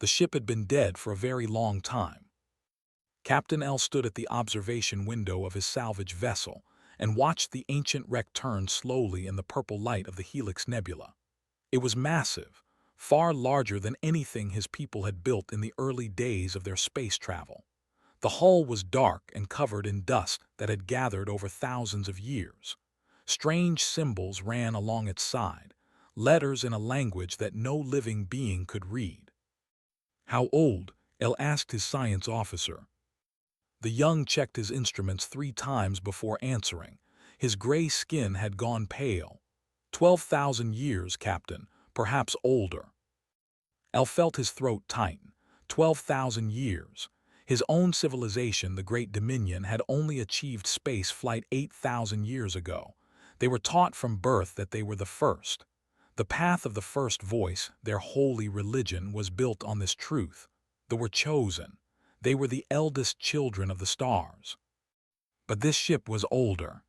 The ship had been dead for a very long time. Captain L stood at the observation window of his salvage vessel and watched the ancient wreck turn slowly in the purple light of the Helix Nebula. It was massive, far larger than anything his people had built in the early days of their space travel. The hull was dark and covered in dust that had gathered over thousands of years. Strange symbols ran along its side, letters in a language that no living being could read. "How old?" El asked his science officer. The young checked his instruments 3 times before answering. His gray skin had gone pale. 12,000 years, Captain, perhaps older. El felt his throat tighten. 12,000 years. His own civilization, the Great Dominion, had only achieved space flight 8,000 years ago. They were taught from birth that they were the first. The path of the first voice, their holy religion, was built on this truth. They were chosen. They were the eldest children of the stars. But this ship was older.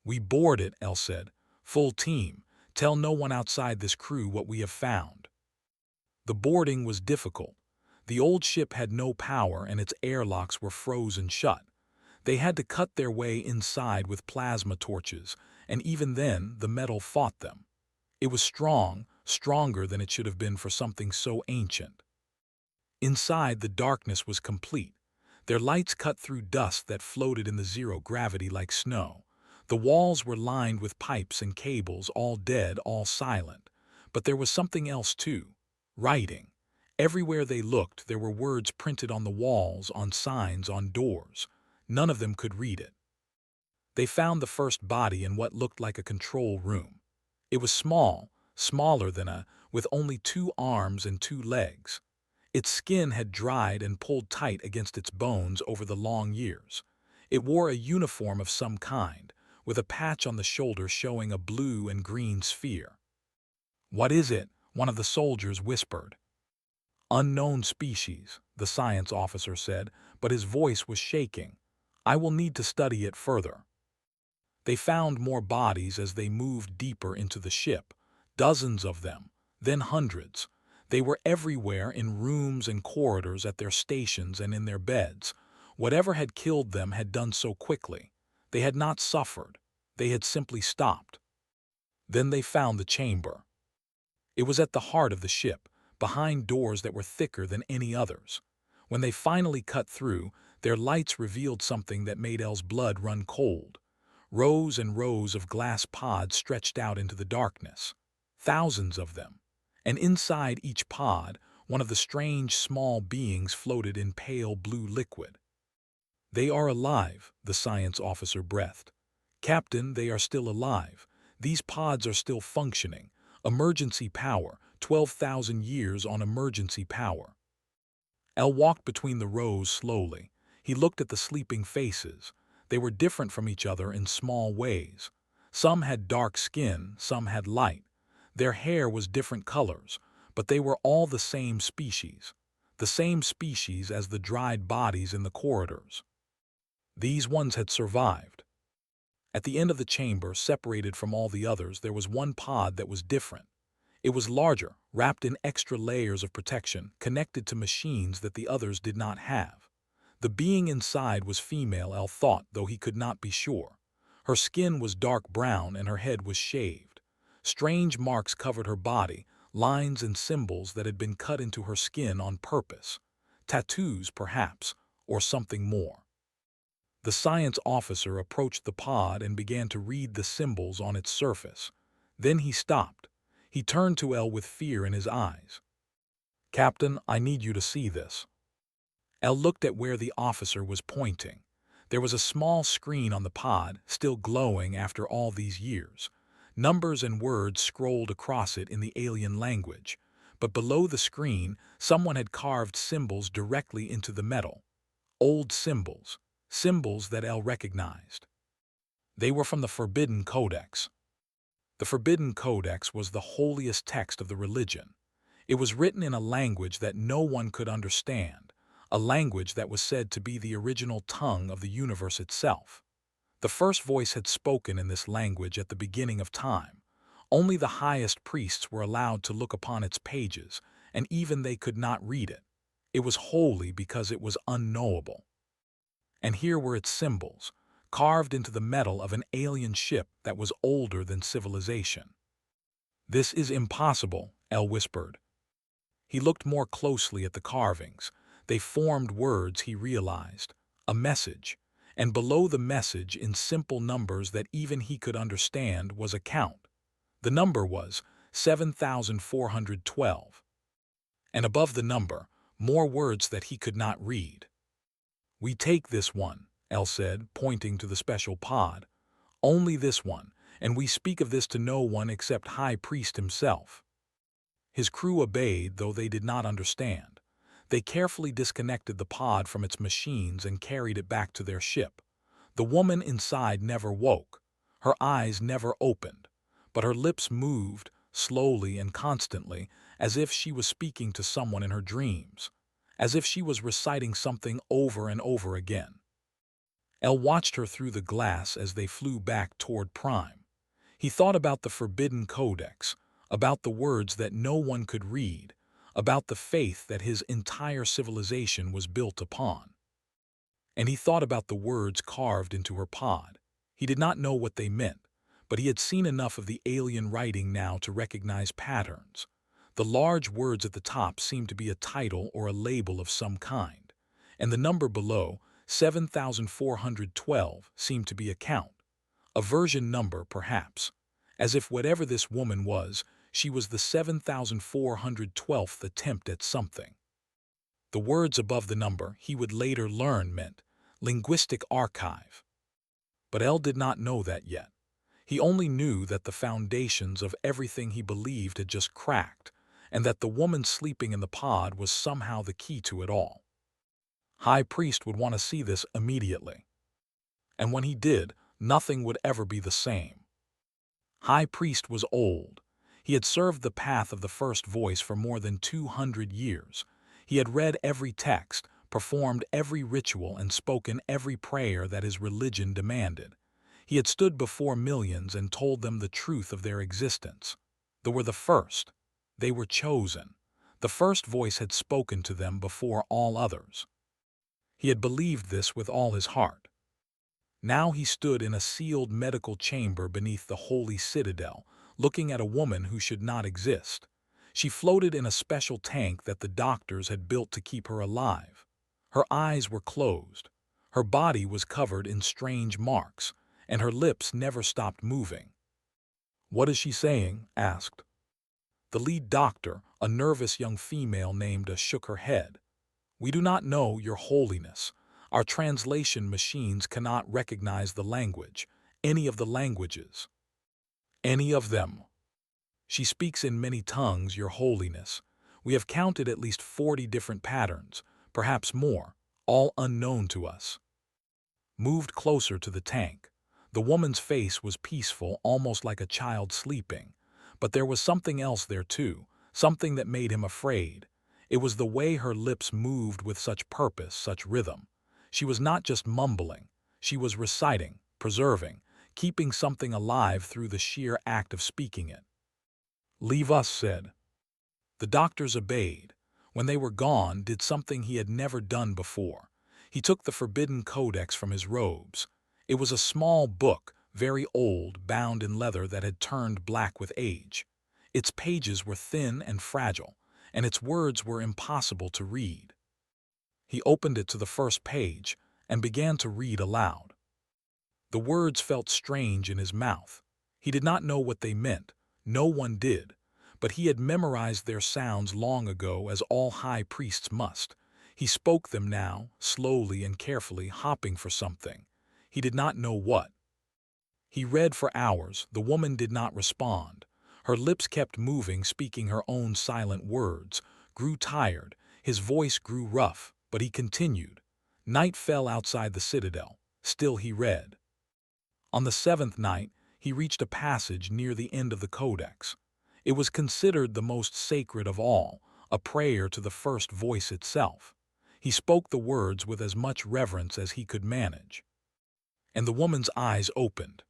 "We board it," El said. "Full team. Tell no one outside this crew what we have found." The boarding was difficult. The old ship had no power and its airlocks were frozen shut. They had to cut their way inside with plasma torches, and even then the metal fought them. It was strong, stronger than it should have been for something so ancient. Inside, the darkness was complete. Their lights cut through dust that floated in the zero gravity like snow. The walls were lined with pipes and cables, all dead, all silent. But there was something else too. Writing. Everywhere they looked, there were words printed on the walls, on signs, on doors. None of them could read it. They found the first body in what looked like a control room. It was small, smaller than with only 2 arms and 2 legs. Its skin had dried and pulled tight against its bones over the long years. It wore a uniform of some kind, with a patch on the shoulder showing a blue and green sphere. "What is it?" one of the soldiers whispered. "Unknown species," the science officer said, but his voice was shaking. "I will need to study it further." They found more bodies as they moved deeper into the ship, dozens of them, then hundreds. They were everywhere, in rooms and corridors, at their stations and in their beds. Whatever had killed them had done so quickly. They had not suffered. They had simply stopped. Then they found the chamber. It was at the heart of the ship, behind doors that were thicker than any others. When they finally cut through, their lights revealed something that made El's blood run cold. Rows and rows of glass pods stretched out into the darkness. Thousands of them. And inside each pod, one of the strange small beings floated in pale blue liquid. "They are alive," the science officer breathed. "Captain, they are still alive. These pods are still functioning. Emergency power, 12,000 years on emergency power." El walked between the rows slowly. He looked at the sleeping faces. They were different from each other in small ways. Some had dark skin, some had light. Their hair was different colors, but they were all the same species as the dried bodies in the corridors. These ones had survived. At the end of the chamber, separated from all the others, there was one pod that was different. It was larger, wrapped in extra layers of protection, connected to machines that the others did not have. The being inside was female, El thought, though he could not be sure. Her skin was dark brown and her head was shaved. Strange marks covered her body, lines and symbols that had been cut into her skin on purpose. Tattoos, perhaps, or something more. The science officer approached the pod and began to read the symbols on its surface. Then he stopped. He turned to El with fear in his eyes. "Captain, I need you to see this." El looked at where the officer was pointing. There was a small screen on the pod, still glowing after all these years. Numbers and words scrolled across it in the alien language, but below the screen, someone had carved symbols directly into the metal. Old symbols, symbols that El recognized. They were from the Forbidden Codex. The Forbidden Codex was the holiest text of the religion. It was written in a language that no one could understand, a language that was said to be the original tongue of the universe itself. The first voice had spoken in this language at the beginning of time. Only the highest priests were allowed to look upon its pages, and even they could not read it. It was holy because it was unknowable. And here were its symbols, carved into the metal of an alien ship that was older than civilization. "This is impossible," El whispered. He looked more closely at the carvings. They formed words, he realized. A message. And below the message, in simple numbers that even he could understand, was a count. The number was 7,412. And above the number, more words that he could not read. "We take this one," El said, pointing to the special pod. "Only this one, and we speak of this to no one except High Priest himself." His crew obeyed, though they did not understand. They carefully disconnected the pod from its machines and carried it back to their ship. The woman inside never woke. Her eyes never opened, but her lips moved, slowly and constantly, as if she was speaking to someone in her dreams, as if she was reciting something over and over again. El watched her through the glass as they flew back toward Prime. He thought about the forbidden codex, about the words that no one could read, about the faith that his entire civilization was built upon. And he thought about the words carved into her pod. He did not know what they meant, but he had seen enough of the alien writing now to recognize patterns. The large words at the top seemed to be a title or a label of some kind, and the number below, 7,412, seemed to be a count. A version number, perhaps. As if whatever this woman was, she was the 7,412th attempt at something. The words above the number, he would later learn, meant linguistic archive. But El did not know that yet. He only knew that the foundations of everything he believed had just cracked, and that the woman sleeping in the pod was somehow the key to it all. High Priest would want to see this immediately. And when he did, nothing would ever be the same. High Priest was old. He had served the path of the first voice for more than 200 years. He had read every text, performed every ritual, and spoken every prayer that his religion demanded. He had stood before millions and told them the truth of their existence. They were the first. They were chosen. The first voice had spoken to them before all others. He had believed this with all his heart. Now he stood in a sealed medical chamber beneath the holy citadel, looking at a woman who should not exist. She floated in a special tank that the doctors had built to keep her alive. Her eyes were closed. Her body was covered in strange marks, and her lips never stopped moving. "What is she saying?" asked. The lead doctor, a nervous young female named shook her head. "We do not know, Your Holiness. Our translation machines cannot recognize the language, any of the languages." "Any of them?" "She speaks in many tongues, Your Holiness. We have counted at least 40 different patterns, perhaps more, all unknown to us." Moved closer to the tank. The woman's face was peaceful, almost like a child sleeping. But there was something else there too, something that made him afraid. It was the way her lips moved with such purpose, such rhythm. She was not just mumbling. She was reciting, preserving, keeping something alive through the sheer act of speaking it. "Leave us," said. The doctors obeyed. When they were gone, did something he had never done before. He took the forbidden codex from his robes. It was a small book, very old, bound in leather that had turned black with age. Its pages were thin and fragile, and its words were impossible to read. He opened it to the first page and began to read aloud. The words felt strange in his mouth. He did not know what they meant. No one did. But he had memorized their sounds long ago, as all high priests must. He spoke them now, slowly and carefully, hopping for something. He did not know what. He read for hours. The woman did not respond. Her lips kept moving, speaking her own silent words. Grew tired. His voice grew rough, but he continued. Night fell outside the citadel. Still he read. On the 7th night, he reached a passage near the end of the codex. It was considered the most sacred of all, a prayer to the first voice itself. He spoke the words with as much reverence as he could manage. And the woman's eyes opened.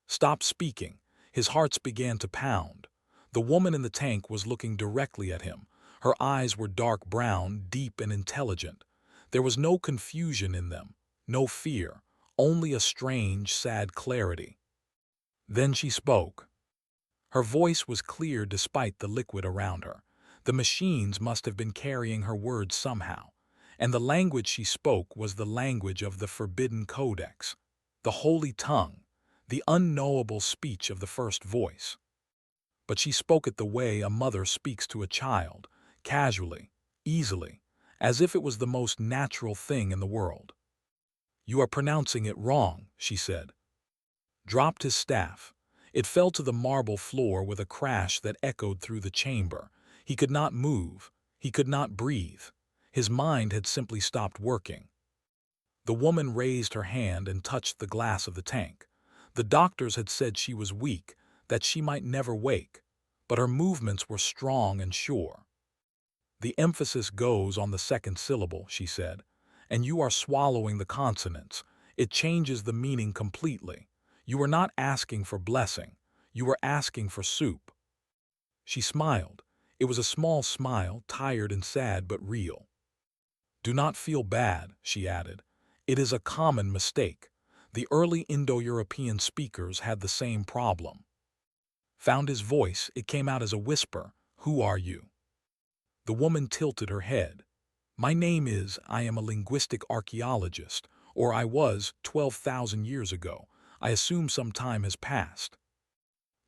Stopped speaking. His heart began to pound. The woman in the tank was looking directly at him. Her eyes were dark brown, deep and intelligent. There was no confusion in them, no fear, only a strange, sad clarity. Then she spoke. Her voice was clear despite the liquid around her. The machines must have been carrying her words somehow, and the language she spoke was the language of the forbidden codex, the holy tongue, the unknowable speech of the first voice. But she spoke it the way a mother speaks to a child, casually, easily, as if it was the most natural thing in the world. "You are pronouncing it wrong," she said. Dropped his staff. It fell to the marble floor with a crash that echoed through the chamber. He could not move. He could not breathe. His mind had simply stopped working. The woman raised her hand and touched the glass of the tank. The doctors had said she was weak, that she might never wake, but her movements were strong and sure. "The emphasis goes on the second syllable," she said, "and you are swallowing the consonants. It changes the meaning completely. You were not asking for blessing. You were asking for soup." She smiled. It was a small smile, tired and sad but real. "Do not feel bad," she added. "It is a common mistake. The early Indo-European speakers had the same problem." Found his voice. It came out as a whisper. "Who are you?" The woman tilted her head. I am a linguistic archaeologist, or I was 12,000 years ago. I assume some time has passed."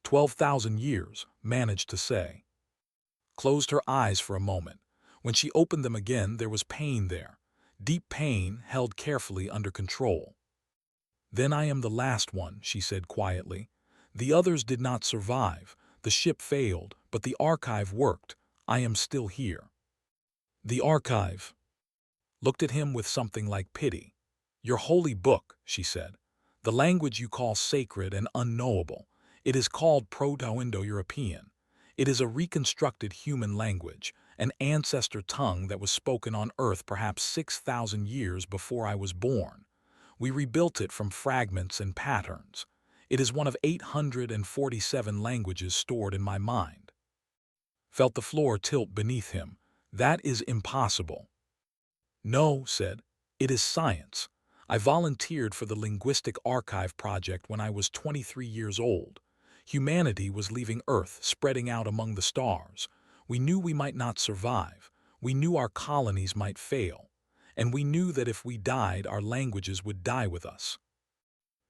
12,000 years, managed to say. Closed her eyes for a moment. When she opened them again, there was pain there. Deep pain, held carefully under control. "Then I am the last one," she said quietly. "The others did not survive. The ship failed, but the archive worked. I am still here." The archive looked at him with something like pity. "Your holy book," she said. "The language you call sacred and unknowable. It is called Proto-Indo-European. It is a reconstructed human language, an ancestor tongue that was spoken on Earth perhaps 6,000 years before I was born. We rebuilt it from fragments and patterns. It is one of 847 languages stored in my mind." Felt the floor tilt beneath him. "That is impossible." "No," said. "It is science. I volunteered for the Linguistic Archive Project when I was 23 years old. Humanity was leaving Earth, spreading out among the stars. We knew we might not survive. We knew our colonies might fail. And we knew that if we died, our languages would die with us."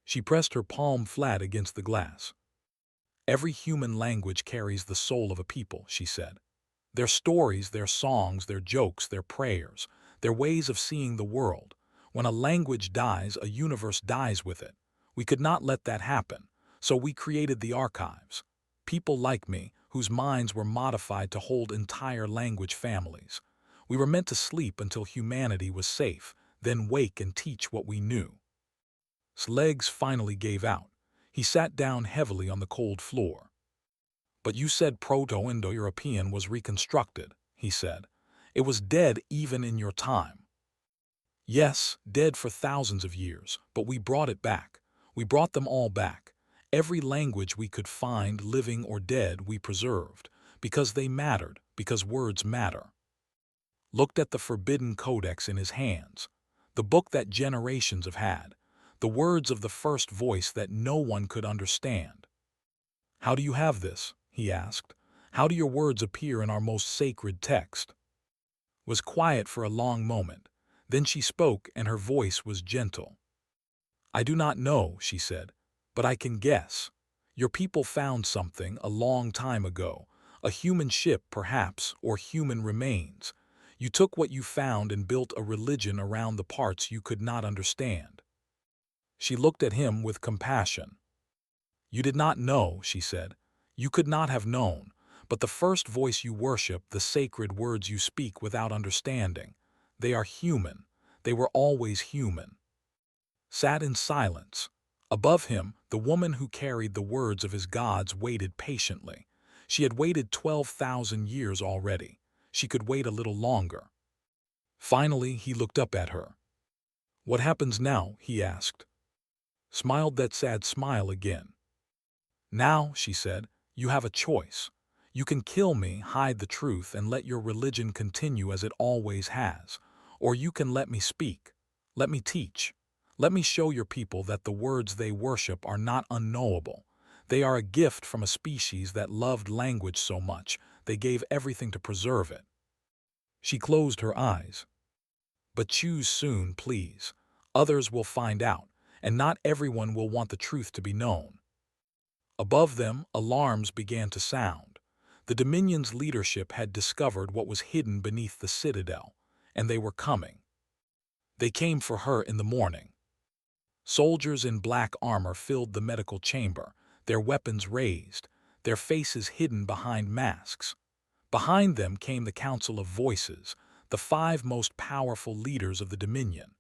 She pressed her palm flat against the glass. "Every human language carries the soul of a people," she said. "Their stories, their songs, their jokes, their prayers, their ways of seeing the world. When a language dies, a universe dies with it. We could not let that happen, so we created the archives. People like me, whose minds were modified to hold entire language families. We were meant to sleep until humanity was safe, then wake and teach what we knew." His legs finally gave out. He sat down heavily on the cold floor. "But you said Proto-Indo-European was reconstructed," he said. "It was dead even in your time." "Yes, dead for thousands of years, but we brought it back. We brought them all back. Every language we could find, living or dead, we preserved, because they mattered, because words matter." Looked at the forbidden codex in his hands, the book that generations have had, the words of the first voice that no one could understand. "How do you have this?" he asked. "How do your words appear in our most sacred text?" Was quiet for a long moment. Then she spoke, and her voice was gentle. "I do not know," she said, "but I can guess. Your people found something a long time ago, a human ship perhaps, or human remains. You took what you found and built a religion around the parts you could not understand." She looked at him with compassion. "You did not know," she said. "You could not have known, but the first voice you worship, the sacred words you speak without understanding, they are human. They were always human." Sat in silence. Above him, the woman who carried the words of his gods waited patiently. She had waited 12,000 years already. She could wait a little longer. Finally, he looked up at her. "What happens now?" he asked. Smiled that sad smile again. "Now," she said, "you have a choice. You can kill me, hide the truth, and let your religion continue as it always has. Or you can let me speak. Let me teach. Let me show your people that the words they worship are not unknowable. They are a gift from a species that loved language so much, they gave everything to preserve it. She closed her eyes. But choose soon, please. Others will find out, and not everyone will want the truth to be known. Above them, alarms began to sound. The Dominion's leadership had discovered what was hidden beneath the citadel, and they were coming. They came for her in the morning. Soldiers in black armor filled the medical chamber, their weapons raised, their faces hidden behind masks. Behind them came the Council of Voices, the 5 most powerful leaders of the Dominion.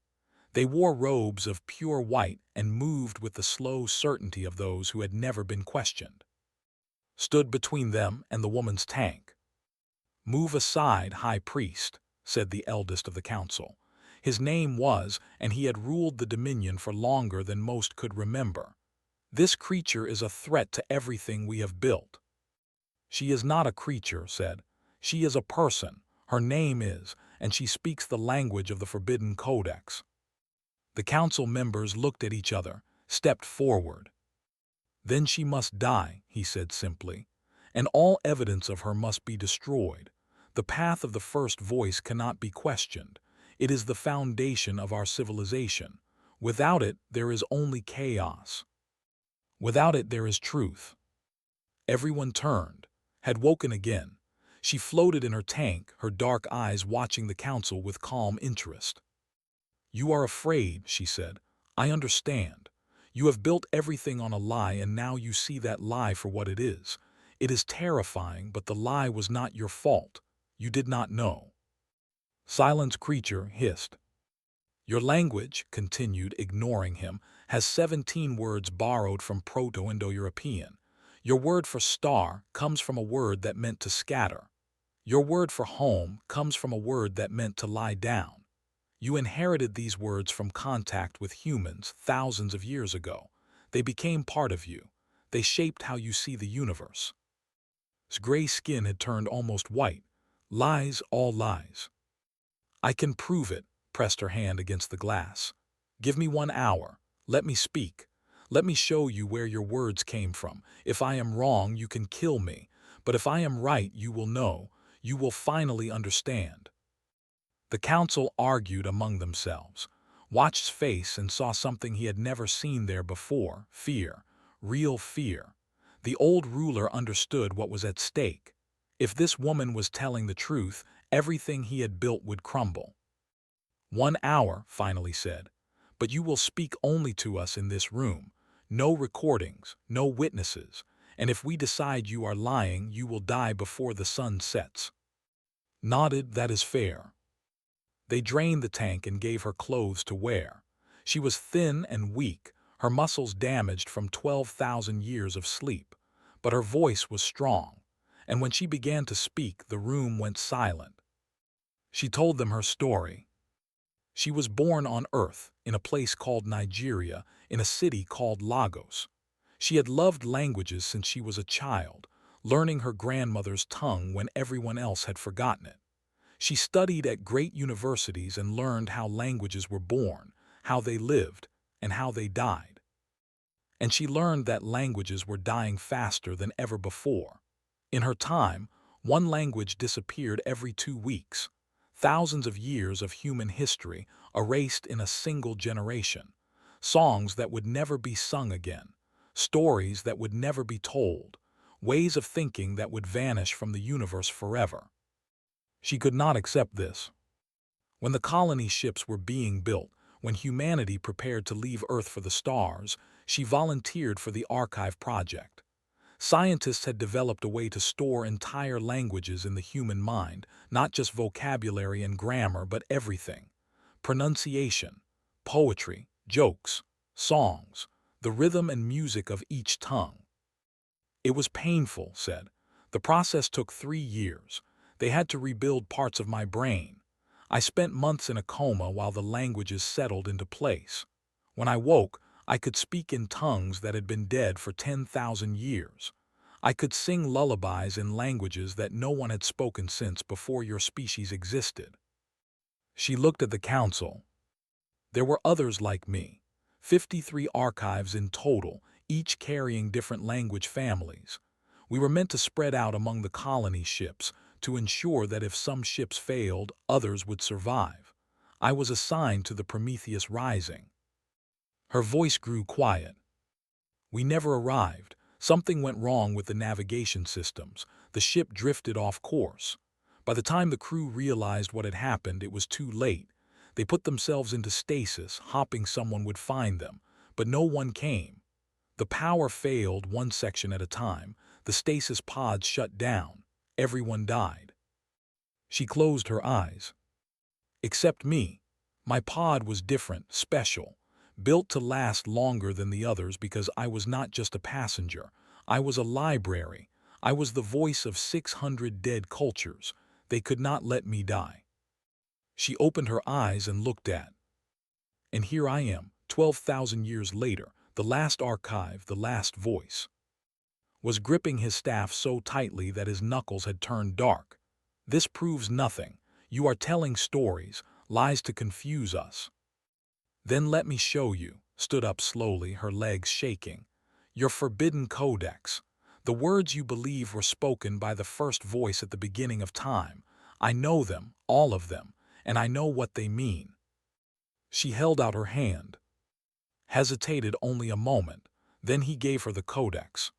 They wore robes of pure white and moved with the slow certainty of those who had never been questioned. Stood between them and the woman's tank. "Move aside, High Priest," said the eldest of the council. His name was, and he had ruled the Dominion for longer than most could remember. "This creature is a threat to everything we have built." "She is not a creature," said. "She is a person. Her name is, and she speaks the language of the Forbidden Codex." The council members looked at each other, stepped forward. "Then she must die," he said simply, "and all evidence of her must be destroyed. The path of the first voice cannot be questioned. It is the foundation of our civilization. Without it, there is only chaos. Without it, there is truth." Everyone turned, had woken again. She floated in her tank, her dark eyes watching the council with calm interest. "You are afraid," she said. "I understand. You have built everything on a lie, and now you see that lie for what it is. It is terrifying, but the lie was not your fault. You did not know." Silence Creature hissed. "Your language," continued, ignoring him, "has 17 words borrowed from Proto-Indo-European. Your word for star comes from a word that meant to scatter. Your word for home comes from a word that meant to lie down. You inherited these words from contact with humans thousands of years ago. They became part of you. They shaped how you see the universe." His gray skin had turned almost white. "Lies, all lies." "I can prove it," pressed her hand against the glass. "Give me 1 hour. Let me speak. Let me show you where your words came from. If I am wrong, you can kill me. But if I am right, you will know. You will finally understand." The council argued among themselves, watched his face and saw something he had never seen there before: fear, real fear. The old ruler understood what was at stake. If this woman was telling the truth, everything he had built would crumble. "1 hour," finally said, "but you will speak only to us in this room. No recordings, no witnesses, and if we decide you are lying, you will die before the sun sets." Nodded, "That is fair." They drained the tank and gave her clothes to wear. She was thin and weak, her muscles damaged from 12,000 years of sleep. But her voice was strong, and when she began to speak, the room went silent. She told them her story. She was born on Earth, in a place called Nigeria, in a city called Lagos. She had loved languages since she was a child, learning her grandmother's tongue when everyone else had forgotten it. She studied at great universities and learned how languages were born, how they lived, and how they died. And she learned that languages were dying faster than ever before. In her time, one language disappeared every 2 weeks. Thousands of years of human history erased in a single generation. Songs that would never be sung again. Stories that would never be told. Ways of thinking that would vanish from the universe forever. She could not accept this. When the colony ships were being built, when humanity prepared to leave Earth for the stars, she volunteered for the archive project. Scientists had developed a way to store entire languages in the human mind, not just vocabulary and grammar, but everything. Pronunciation, poetry, jokes, songs, the rhythm and music of each tongue. "It was painful," said. "The process took 3 years. They had to rebuild parts of my brain. I spent months in a coma while the languages settled into place. When I woke, I could speak in tongues that had been dead for 10,000 years. I could sing lullabies in languages that no one had spoken since before your species existed. She looked at the council. There were others like me, 53 archives in total, each carrying different language families. We were meant to spread out among the colony ships to ensure that if some ships failed, others would survive. I was assigned to the Prometheus Rising. Her voice grew quiet. We never arrived. Something went wrong with the navigation systems. The ship drifted off course. By the time the crew realized what had happened, it was too late. They put themselves into stasis, hoping someone would find them, but no one came. The power failed one section at a time. The stasis pods shut down. Everyone died. She closed her eyes. Except me. My pod was different, special, built to last longer than the others because I was not just a passenger. I was a library. I was the voice of 600 dead cultures. They could not let me die. She opened her eyes and looked at. And here I am, 12,000 years later, the last archive, the last voice. Was gripping his staff so tightly that his knuckles had turned dark. This proves nothing. You are telling stories, lies to confuse us. Then let me show you, stood up slowly, her legs shaking. Your forbidden codex. The words you believe were spoken by the first voice at the beginning of time. I know them, all of them, and I know what they mean. She held out her hand. Hesitated only a moment, then he gave her the codex.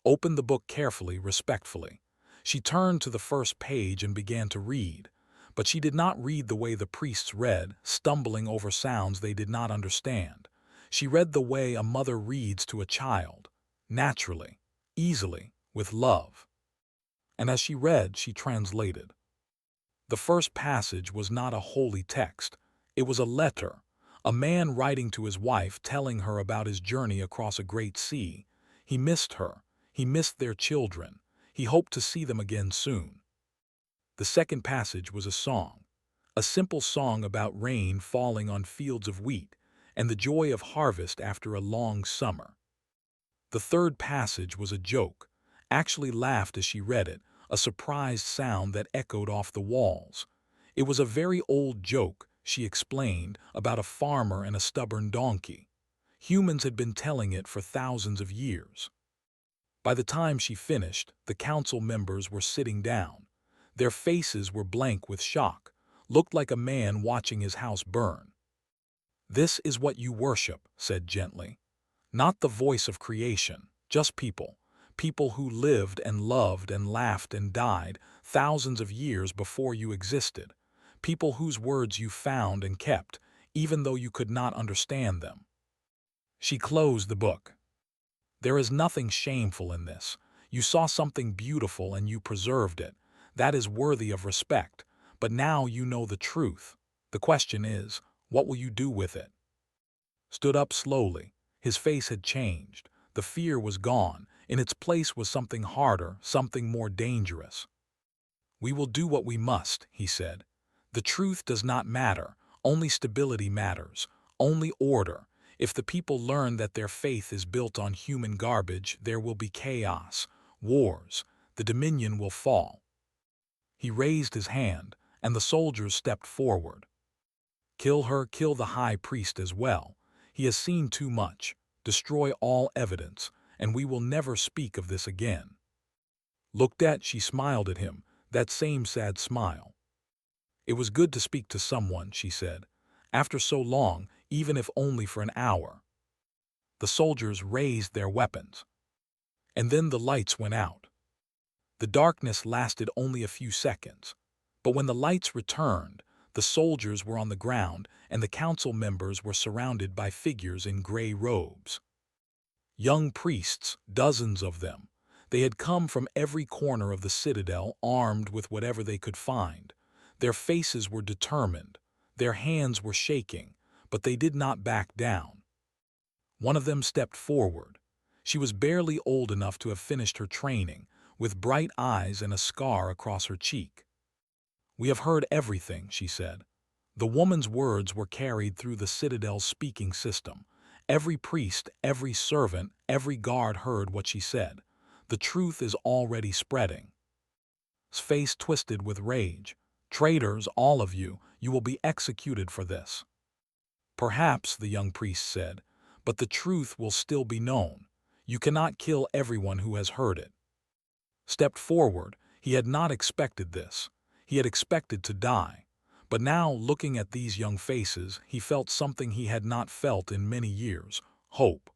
Opened the book carefully, respectfully. She turned to the first page and began to read. But she did not read the way the priests read, stumbling over sounds they did not understand. She read the way a mother reads to a child, naturally, easily, with love. And as she read, she translated. The first passage was not a holy text. It was a letter, a man writing to his wife telling her about his journey across a great sea. He missed her. He missed their children. He hoped to see them again soon. The second passage was a song, a simple song about rain falling on fields of wheat and the joy of harvest after a long summer. The third passage was a joke, actually laughed as she read it, a surprised sound that echoed off the walls. It was a very old joke, she explained, about a farmer and a stubborn donkey. Humans had been telling it for thousands of years. By the time she finished, the council members were sitting down. Their faces were blank with shock, looked like a man watching his house burn. This is what you worship, said gently. Not the voice of creation, just people. People who lived and loved and laughed and died thousands of years before you existed. People whose words you found and kept, even though you could not understand them. She closed the book. There is nothing shameful in this. You saw something beautiful and you preserved it. That is worthy of respect. But now you know the truth. The question is, what will you do with it? Stood up slowly. His face had changed. The fear was gone. In its place was something harder, something more dangerous. We will do what we must, he said. The truth does not matter. Only stability matters. Only order. If the people learn that their faith is built on human garbage, there will be chaos, wars. The Dominion will fall. He raised his hand, and the soldiers stepped forward. Kill her, kill the high priest as well. He has seen too much. Destroy all evidence, and we will never speak of this again. Looked at, she smiled at him, that same sad smile. It was good to speak to someone, she said, after so long, even if only for an hour. The soldiers raised their weapons. And then the lights went out. The darkness lasted only a few seconds. But when the lights returned, the soldiers were on the ground and the council members were surrounded by figures in gray robes. Young priests, dozens of them. They had come from every corner of the citadel armed with whatever they could find. Their faces were determined. Their hands were shaking, but they did not back down. One of them stepped forward. She was barely old enough to have finished her training, with bright eyes and a scar across her cheek. We have heard everything, she said. The woman's words were carried through the citadel's speaking system. Every priest, every servant, every guard heard what she said. The truth is already spreading. His face twisted with rage. Traitors, all of you, you will be executed for this. Perhaps, the young priest said, but the truth will still be known. You cannot kill everyone who has heard it. Stepped forward, he had not expected this. He had expected to die. But now, looking at these young faces, he felt something he had not felt in many years: hope.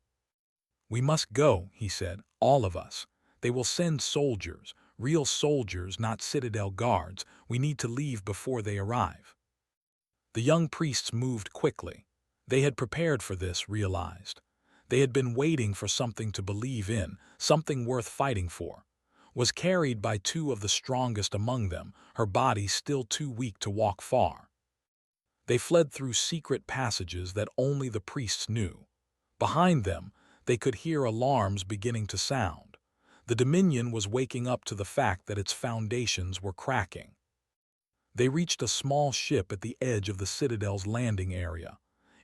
We must go, he said, all of us. They will send soldiers, real soldiers, not Citadel guards. We need to leave before they arrive. The young priests moved quickly. They had prepared for this, realized. They had been waiting for something to believe in, something worth fighting for. Was carried by two of the strongest among them, her body still too weak to walk far. They fled through secret passages that only the priests knew. Behind them, they could hear alarms beginning to sound. The Dominion was waking up to the fact that its foundations were cracking. They reached a small ship at the edge of the Citadel's landing area.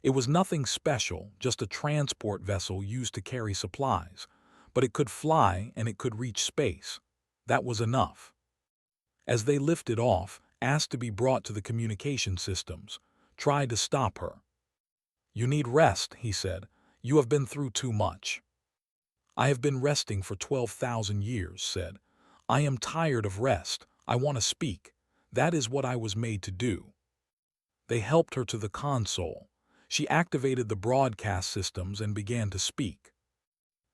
It was nothing special, just a transport vessel used to carry supplies. But it could fly and it could reach space. That was enough. As they lifted off, asked to be brought to the communication systems, tried to stop her. You need rest, he said. You have been through too much. I have been resting for 12,000 years, said. I am tired of rest. I want to speak. That is what I was made to do. They helped her to the console. She activated the broadcast systems and began to speak.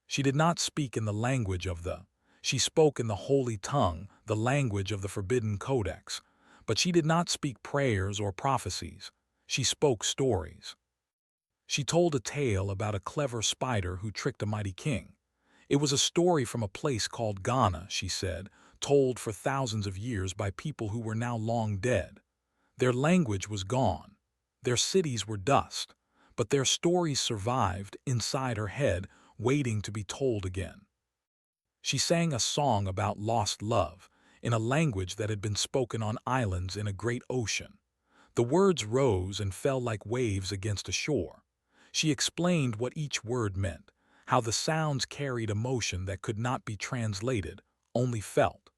She did not speak in the language of the. She spoke in the holy tongue, the language of the forbidden codex. But she did not speak prayers or prophecies. She spoke stories. She told a tale about a clever spider who tricked a mighty king. It was a story from a place called Ghana, she said, told for thousands of years by people who were now long dead. Their language was gone. Their cities were dust. But their stories survived inside her head, waiting to be told again. She sang a song about lost love, in a language that had been spoken on islands in a great ocean. The words rose and fell like waves against a shore. She explained what each word meant, how the sounds carried emotion that could not be translated, only felt.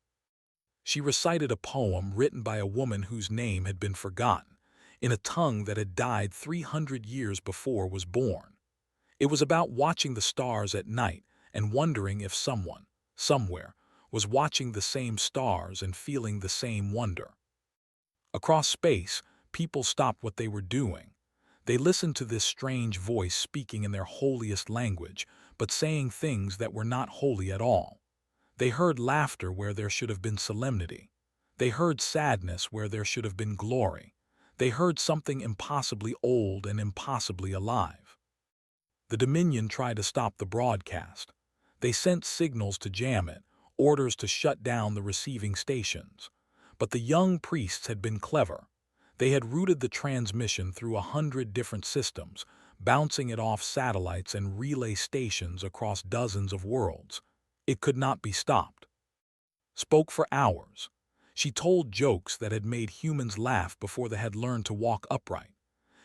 She recited a poem written by a woman whose name had been forgotten, in a tongue that had died 300 years before was born. It was about watching the stars at night and wondering if someone, somewhere, was watching the same stars and feeling the same wonder. Across space, people stopped what they were doing. They listened to this strange voice speaking in their holiest language, but saying things that were not holy at all. They heard laughter where there should have been solemnity. They heard sadness where there should have been glory. They heard something impossibly old and impossibly alive. The Dominion tried to stop the broadcast. They sent signals to jam it, orders to shut down the receiving stations. But the young priests had been clever. They had routed the transmission through 100 different systems, bouncing it off satellites and relay stations across dozens of worlds. It could not be stopped. Spoke for hours. She told jokes that had made humans laugh before they had learned to walk upright.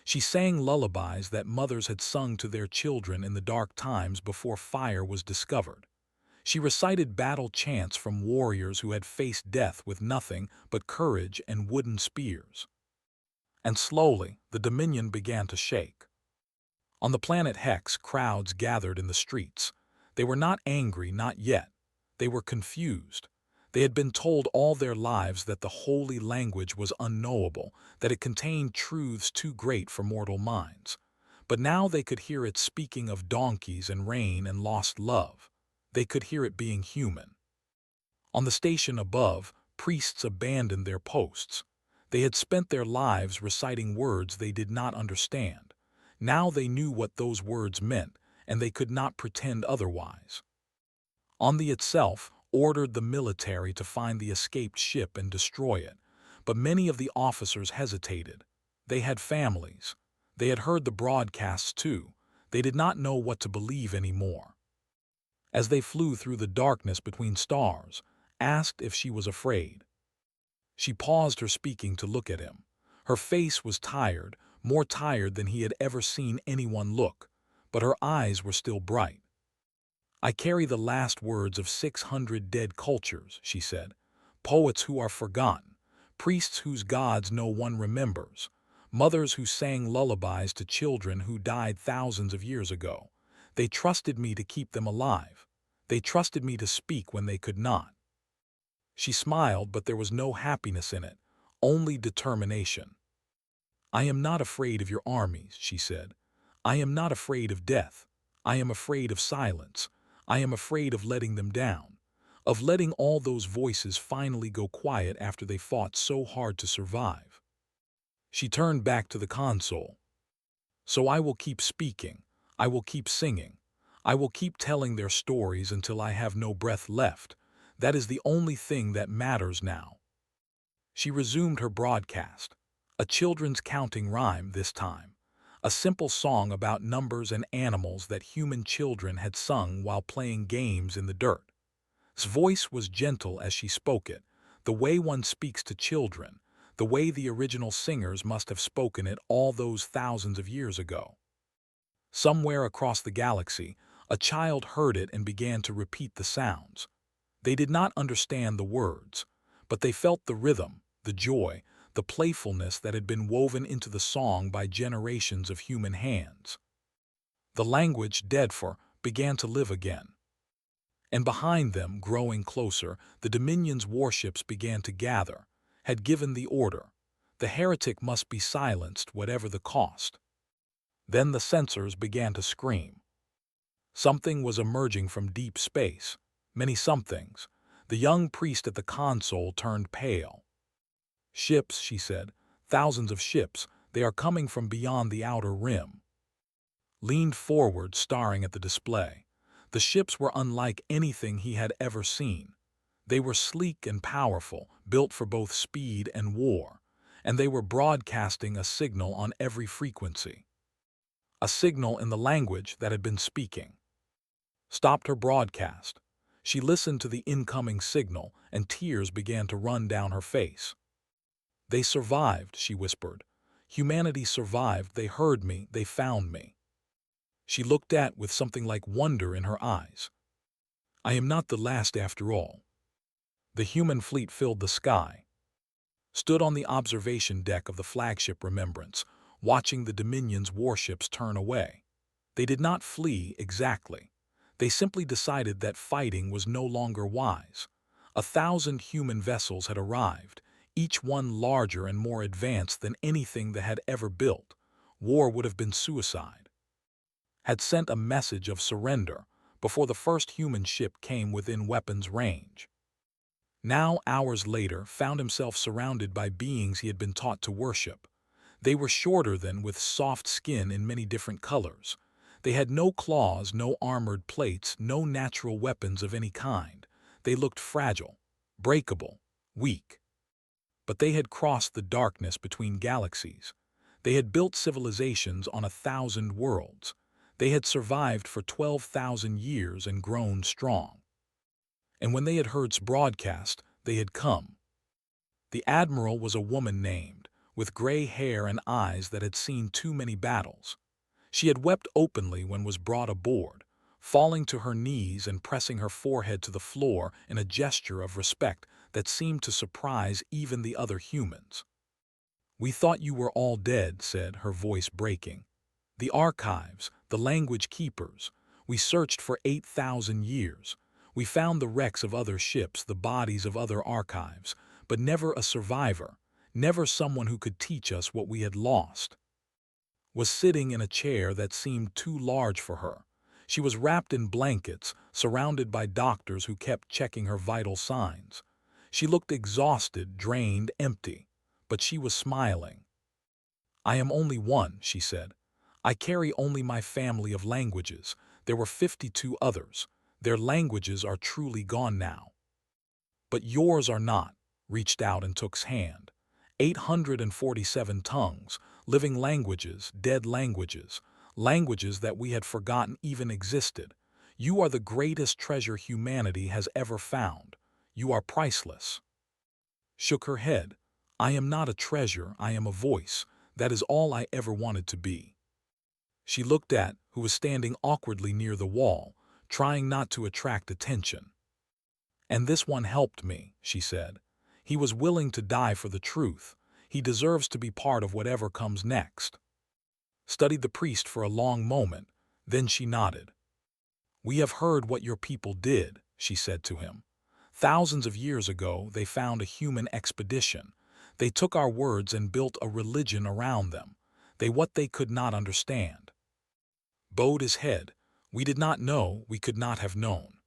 She sang lullabies that mothers had sung to their children in the dark times before fire was discovered. She recited battle chants from warriors who had faced death with nothing but courage and wooden spears. And slowly, the Dominion began to shake. On the planet Hex, crowds gathered in the streets. They were not angry, not yet. They were confused. They had been told all their lives that the holy language was unknowable, that it contained truths too great for mortal minds. But now they could hear it speaking of donkeys and rain and lost love. They could hear it being human. On the station above, priests abandoned their posts. They had spent their lives reciting words they did not understand. Now they knew what those words meant, and they could not pretend otherwise. On the itself, ordered the military to find the escaped ship and destroy it. But many of the officers hesitated. They had families. They had heard the broadcasts too. They did not know what to believe anymore. As they flew through the darkness between stars, asked if she was afraid. She paused her speaking to look at him. Her face was tired, more tired than he had ever seen anyone look, but her eyes were still bright. I carry the last words of 600 dead cultures, she said. Poets who are forgotten, priests whose gods no one remembers, mothers who sang lullabies to children who died thousands of years ago. They trusted me to keep them alive. They trusted me to speak when they could not. She smiled, but there was no happiness in it, only determination. I am not afraid of your armies, she said. I am not afraid of death. I am afraid of silence. I am afraid of letting them down, of letting all those voices finally go quiet after they fought so hard to survive. She turned back to the console. So I will keep speaking. I will keep singing. I will keep telling their stories until I have no breath left. That is the only thing that matters now. She resumed her broadcast. A children's counting rhyme this time. A simple song about numbers and animals that human children had sung while playing games in the dirt. His voice was gentle as she spoke it, the way one speaks to children, the way the original singers must have spoken it all those thousands of years ago. Somewhere across the galaxy, a child heard it and began to repeat the sounds. They did not understand the words, but they felt the rhythm, the joy, the playfulness that had been woven into the song by generations of human hands. The language, dead for, began to live again. And behind them, growing closer, the Dominion's warships began to gather, had given the order. The heretic must be silenced, whatever the cost. Then the sensors began to scream. Something was emerging from deep space. Many somethings. The young priest at the console turned pale. Ships, she said. Thousands of ships. They are coming from beyond the outer rim. Leaned forward, staring at the display. The ships were unlike anything he had ever seen. They were sleek and powerful, built for both speed and war, and they were broadcasting a signal on every frequency. A signal in the language that had been speaking. Stopped her broadcast. She listened to the incoming signal, and tears began to run down her face. They survived, she whispered. Humanity survived. They heard me. They found me. She looked at with something like wonder in her eyes. I am not the last after all. The human fleet filled the sky. Stood on the observation deck of the flagship Remembrance, watching the Dominion's warships turn away. They did not flee exactly. They simply decided that fighting was no longer wise. 1,000 human vessels had arrived, each one larger and more advanced than anything they had ever built. War would have been suicide. Had sent a message of surrender before the first human ship came within weapons range. Now, hours later, found himself surrounded by beings he had been taught to worship. They were shorter than, with soft skin in many different colors. They had no claws, no armored plates, no natural weapons of any kind. They looked fragile, breakable, weak. But they had crossed the darkness between galaxies. They had built civilizations on 1,000 worlds. They had survived for 12,000 years and grown strong. And when they had heard broadcast, they had come. The admiral was a woman named, with gray hair and eyes that had seen too many battles. She had wept openly when was brought aboard, falling to her knees and pressing her forehead to the floor in a gesture of respect that seemed to surprise even the other humans. We thought you were all dead, said, her voice breaking. The archives, the language keepers. We searched for 8,000 years. We found the wrecks of other ships, the bodies of other archives, but never a survivor, never someone who could teach us what we had lost. Was sitting in a chair that seemed too large for her. She was wrapped in blankets, surrounded by doctors who kept checking her vital signs. She looked exhausted, drained, empty, but she was smiling. I am only one, she said. I carry only my family of languages. There were 52 others. Their languages are truly gone now. But yours are not, reached out and took's hand. 847 tongues, living languages, dead languages, languages that we had forgotten even existed. You are the greatest treasure humanity has ever found. You are priceless. Shook her head. I am not a treasure, I am a voice. That is all I ever wanted to be. She looked at, who was standing awkwardly near the wall, trying not to attract attention. "And this one helped me," she said. "He was willing to die for the truth. He deserves to be part of whatever comes next." Studied the priest for a long moment, then she nodded. "We have heard what your people did," she said to him. "Thousands of years ago, they found a human expedition. They took our words and built a religion around them. What they could not understand." Bowed his head. "We did not know, we could not have known."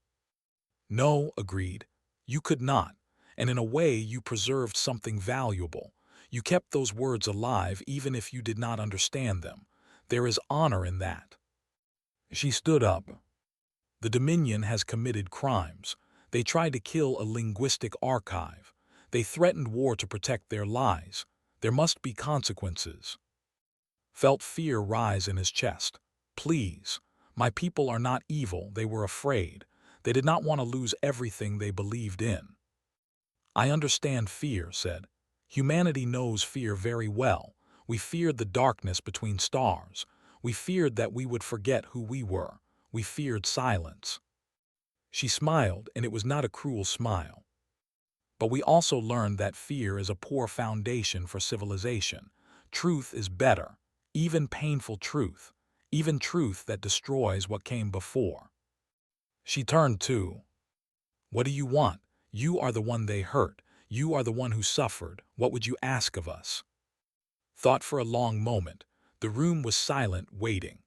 "No," agreed. "You could not. And in a way, you preserved something valuable. You kept those words alive even if you did not understand them. There is honor in that." She stood up. "The Dominion has committed crimes. They tried to kill a linguistic archive. They threatened war to protect their lies. There must be consequences." Felt fear rise in his chest. "Please. My people are not evil, they were afraid. They did not want to lose everything they believed in." "I understand fear," said. "Humanity knows fear very well. We feared the darkness between stars. We feared that we would forget who we were. We feared silence." She smiled, and it was not a cruel smile. "But we also learned that fear is a poor foundation for civilization. Truth is better, even painful truth, even truth that destroys what came before." She turned to, "What do you want? You are the one they hurt. You are the one who suffered. What would you ask of us?" Thought for a long moment. The room was silent, waiting.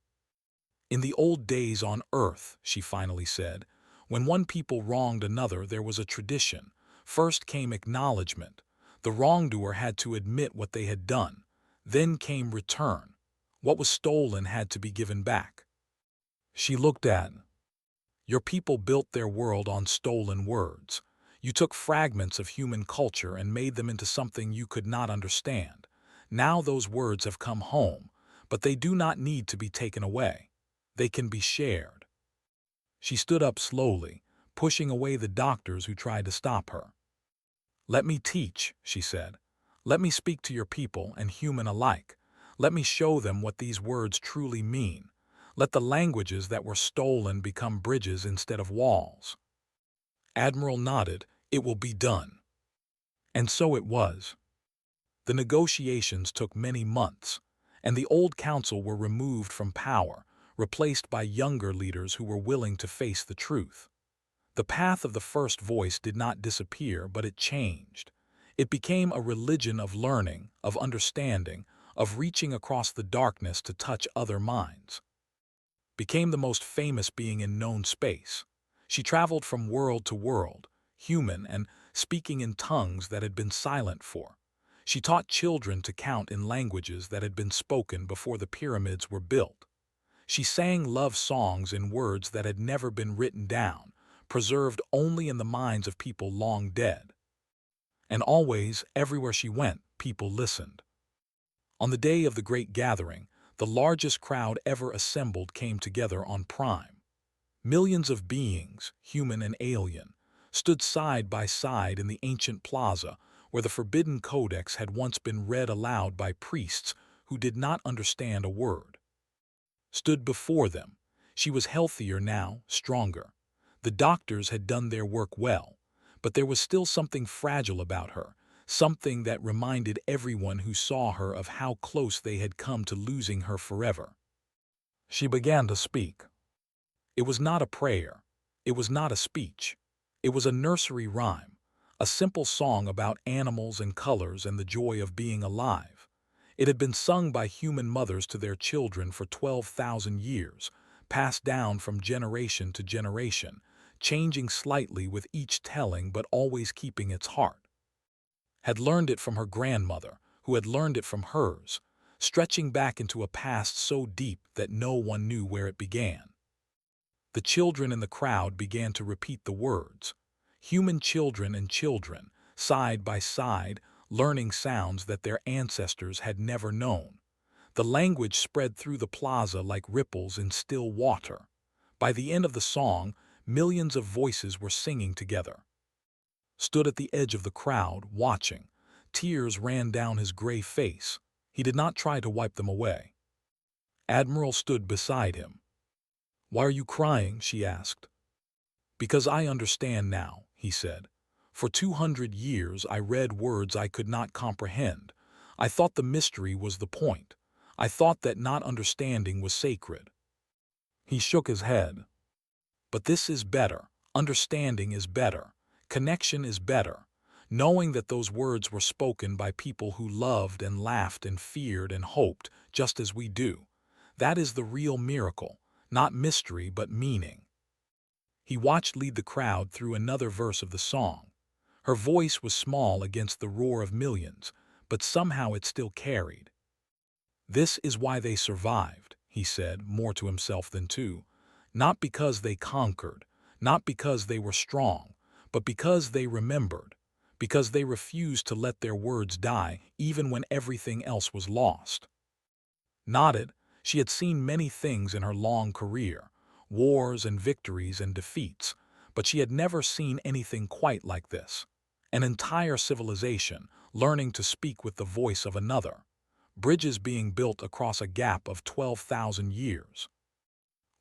"In the old days on Earth," she finally said, "when one people wronged another, there was a tradition. First came acknowledgement. The wrongdoer had to admit what they had done. Then came return. What was stolen had to be given back." She looked at, "Your people built their world on stolen words. You took fragments of human culture and made them into something you could not understand. Now those words have come home, but they do not need to be taken away. They can be shared." She stood up slowly, pushing away the doctors who tried to stop her. "Let me teach," she said. "Let me speak to your people and human alike. Let me show them what these words truly mean. Let the languages that were stolen become bridges instead of walls." Admiral nodded. "It will be done." And so it was. The negotiations took many months, and the old council were removed from power, replaced by younger leaders who were willing to face the truth. The path of the first voice did not disappear, but it changed. It became a religion of learning, of understanding, of reaching across the darkness to touch other minds. Became the most famous being in known space. She traveled from world to world, human and speaking in tongues that had been silent for. She taught children to count in languages that had been spoken before the pyramids were built. She sang love songs in words that had never been written down, preserved only in the minds of people long dead. And always, everywhere she went, people listened. On the day of the great gathering, the largest crowd ever assembled came together on Prime. Millions of beings, human and alien, stood side by side in the ancient plaza where the forbidden codex had once been read aloud by priests who did not understand a word. Stood before them. She was healthier now, stronger. The doctors had done their work well, but there was still something fragile about her, something that reminded everyone who saw her of how close they had come to losing her forever. She began to speak. It was not a prayer. It was not a speech. It was a nursery rhyme, a simple song about animals and colors and the joy of being alive. It had been sung by human mothers to their children for 12,000 years, passed down from generation to generation, changing slightly with each telling but always keeping its heart. Had learned it from her grandmother, who had learned it from hers, stretching back into a past so deep that no one knew where it began. The children in the crowd began to repeat the words. Human children and children, side by side, learning sounds that their ancestors had never known. The language spread through the plaza like ripples in still water. By the end of the song, millions of voices were singing together. Stood at the edge of the crowd, watching. Tears ran down his gray face. He did not try to wipe them away. Admiral stood beside him. "Why are you crying?" she asked. "Because I understand now," he said. "For 200 years I read words I could not comprehend. I thought the mystery was the point. I thought that not understanding was sacred." He shook his head. "But this is better. Understanding is better. Connection is better. Knowing that those words were spoken by people who loved and laughed and feared and hoped, just as we do. That is the real miracle, not mystery but meaning." He watched lead the crowd through another verse of the song. Her voice was small against the roar of millions, but somehow it still carried. "This is why they survived," he said, more to himself than to. "Not because they conquered, not because they were strong, but because they remembered, because they refused to let their words die even when everything else was lost." Nodded, she had seen many things in her long career, wars and victories and defeats, but she had never seen anything quite like this. An entire civilization learning to speak with the voice of another. Bridges being built across a gap of 12,000 years.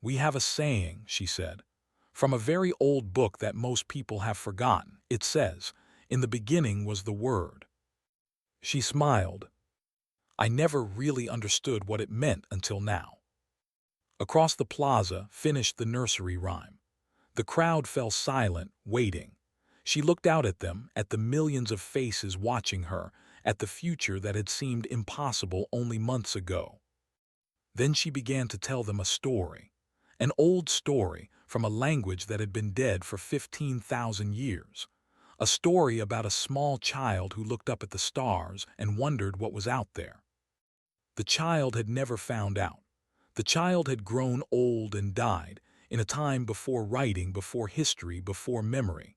"We have a saying," she said, "from a very old book that most people have forgotten. It says, 'In the beginning was the Word.'" She smiled. "I never really understood what it meant until now." Across the plaza finished the nursery rhyme. The crowd fell silent, waiting. She looked out at them, at the millions of faces watching her, at the future that had seemed impossible only months ago. Then she began to tell them a story. An old story from a language that had been dead for 15,000 years. A story about a small child who looked up at the stars and wondered what was out there. The child had never found out. The child had grown old and died in a time before writing, before history, before memory.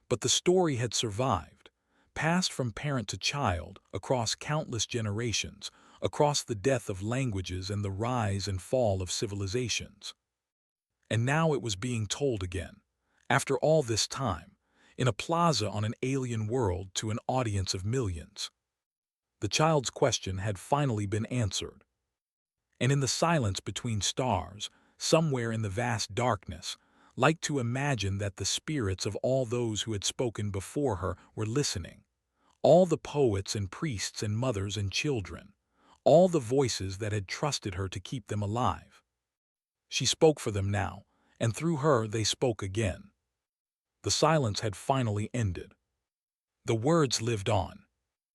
But the story had survived, passed from parent to child, across countless generations, across the death of languages and the rise and fall of civilizations. And now it was being told again, after all this time, in a plaza on an alien world to an audience of millions. The child's question had finally been answered. And in the silence between stars, somewhere in the vast darkness, like to imagine that the spirits of all those who had spoken before her were listening. All the poets and priests and mothers and children. All the voices that had trusted her to keep them alive. She spoke for them now, and through her they spoke again. The silence had finally ended. The words lived on.